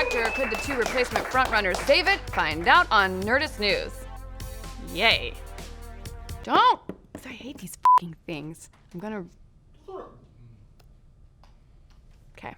actor? Could the two replacement frontrunners save it? Find out on Nerdist News. Yay. Don't! I hate these fucking things. I'm gonna... Okay.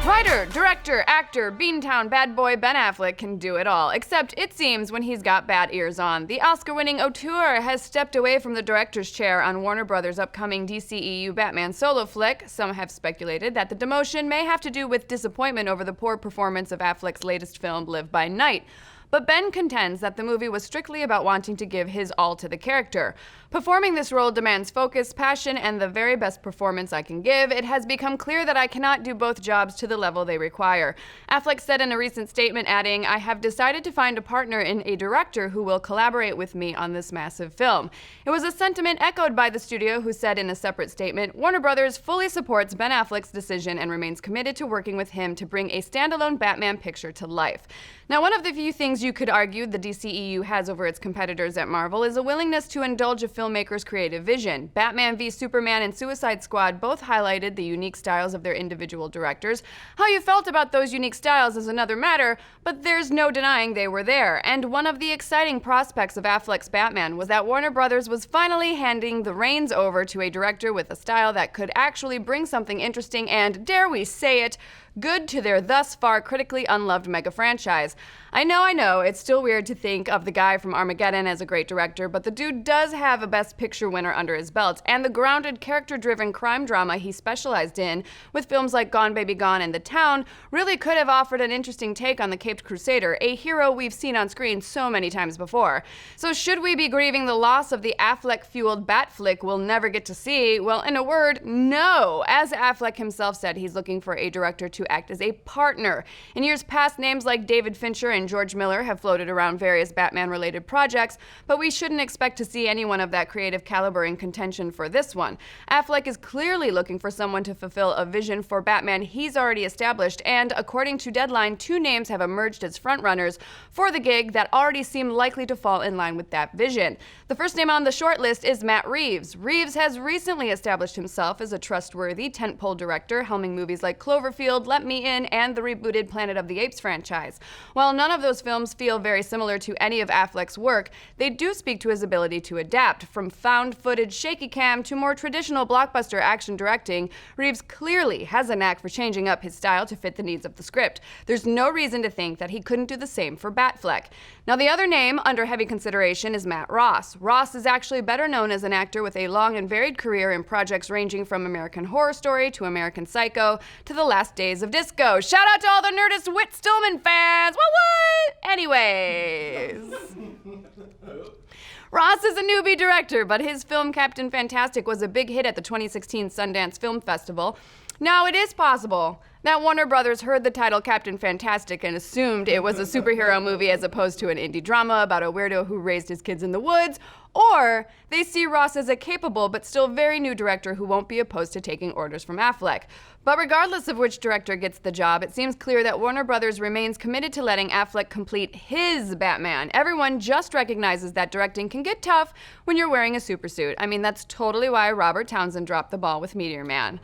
Writer, director, actor, Beantown bad boy Ben Affleck can do it all, except it seems when he's got bad ears on. The Oscar-winning auteur has stepped away from the director's chair on Warner Brothers' upcoming DCEU Batman solo flick. Some have speculated that the demotion may have to do with disappointment over the poor performance of Affleck's latest film, Live by Night. But Ben contends that the movie was strictly about wanting to give his all to the character. Performing this role demands focus, passion, and the very best performance I can give. It has become clear that I cannot do both jobs to the level they require. Affleck said in a recent statement, adding, "I have decided to find a partner in a director who will collaborate with me on this massive film." It was a sentiment echoed by the studio, who said in a separate statement, "Warner Brothers fully supports Ben Affleck's decision and remains committed to working with him to bring a standalone Batman picture to life." Now, one of the few things you could argue the DCEU has over its competitors at Marvel is a willingness to indulge a filmmaker's creative vision. Batman v Superman and Suicide Squad both highlighted the unique styles of their individual directors. How you felt about those unique styles is another matter, but there's no denying they were there. And one of the exciting prospects of Affleck's Batman was that Warner Brothers was finally handing the reins over to a director with a style that could actually bring something interesting and, dare we say it, good to their thus far critically unloved mega franchise. I know, it's still weird to think of the guy from Armageddon as a great director, but the dude does have a Best Picture winner under his belt, and the grounded, character-driven crime drama he specialized in, with films like Gone Baby Gone and The Town, really could have offered an interesting take on the Caped Crusader, a hero we've seen on screen so many times before. So should we be grieving the loss of the Affleck-fueled Batfleck we'll never get to see? Well, in a word, no. As Affleck himself said, he's looking for a director to act as a partner. In years past, names like David Fincher and George Miller have floated around various Batman-related projects, but we shouldn't expect to see anyone of that creative caliber in contention for this one. Affleck is clearly looking for someone to fulfill a vision for Batman he's already established, and according to Deadline, 2 names have emerged as frontrunners for the gig that already seem likely to fall in line with that vision. The first name on the short list is Matt Reeves. Reeves has recently established himself as a trustworthy tentpole director, helming movies like Cloverfield, Let Me In, and the rebooted Planet of the Apes franchise. While none of those films feel very similar to any of Affleck's work, they do speak to his ability to adapt. From found footage shaky cam to more traditional blockbuster action directing, Reeves clearly has a knack for changing up his style to fit the needs of the script. There's no reason to think that he couldn't do the same for Batfleck. Now, the other name under heavy consideration is Matt Ross. Ross is actually better known as an actor with a long and varied career in projects ranging from American Horror Story to American Psycho to The Last Days of Disco. Shout out to all the Nerdist Whit Stillman fans! What? Anyways. Ross is a newbie director, but his film Captain Fantastic was a big hit at the 2016 Sundance Film Festival. Now, it is possible that Warner Brothers heard the title Captain Fantastic and assumed it was a superhero movie as opposed to an indie drama about a weirdo who raised his kids in the woods, or they see Ross as a capable but still very new director who won't be opposed to taking orders from Affleck. But regardless of which director gets the job, it seems clear that Warner Brothers remains committed to letting Affleck complete his Batman. Everyone just recognizes that directing can get tough when you're wearing a supersuit. I mean, that's totally why Robert Townsend dropped the ball with Meteor Man.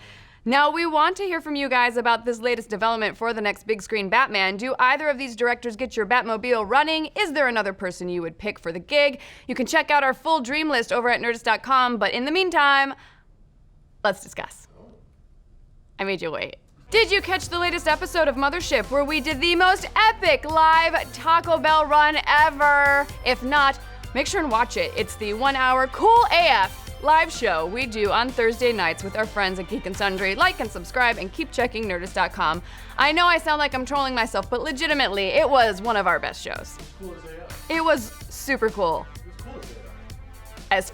Now, we want to hear from you guys about this latest development for the next big screen Batman. Do either of these directors get your Batmobile running? Is there another person you would pick for the gig? You can check out our full dream list over at Nerdist.com, but in the meantime, let's discuss. I made you wait. Did you catch the latest episode of Mothership where we did the most epic live Taco Bell run ever? If not, make sure and watch it. It's the 1-hour cool AF live show we do on Thursday nights with our friends at Geek and Sundry. Like and subscribe and keep checking Nerdist.com. I know I sound like I'm trolling myself, but legitimately, it was one of our best shows. Cool as AF. It was super cool. It was cool as AF. As